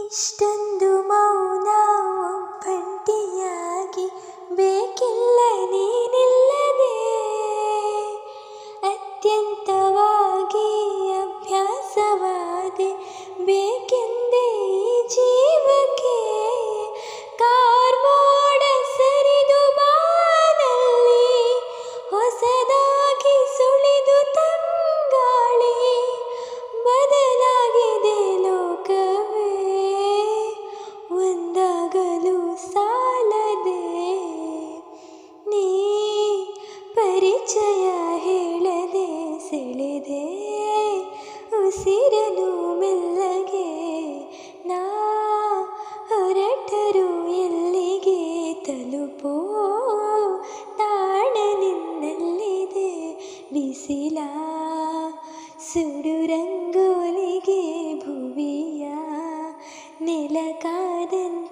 ಇಷ್ಟೊಂದು ಮೌನ ಒಬ್ಬಂಟಿಯಾಗಿ ಬೇಕಿಲ್ಲ ನೀನಿಲ್ಲದೆ, ಅತ್ಯಂತವಾಗಿ ಅಭ್ಯಾಸವಾದೆ ಬೇಕೆಂದೇ ಈ ಜೀವಕ್ಕೆ. ಕಾರ್ಮೋಡ ಸರಿದು ಬಾನಲ್ಲಿ ಹೊಸದಾಗಿ ಸುಳಿದು ತಂಗಾಳಿ, ಬದಲಾಗಿದೆ ಲೋಕವೇ ಒಂದಾಗಲು ಸಾಲದೆ. ನೀ ಪರಿಚಯ ಹೇಳದೆ ಸೆಳೆದೆ ಉಸಿರನು ಮೆಲ್ಲಗೆ, ನಾ ಹೊರಟರು ಎಲ್ಲಿಗೆ ತಲುಪೋ ತಾಣ ನಿನ್ನಲ್ಲಿದೆ. ಬಿಸಿಲ ಸುಡು ರಂಗೋಲಿಗೆ ಭುವಿಯ ನೆಲ ಕಾದಂತೆ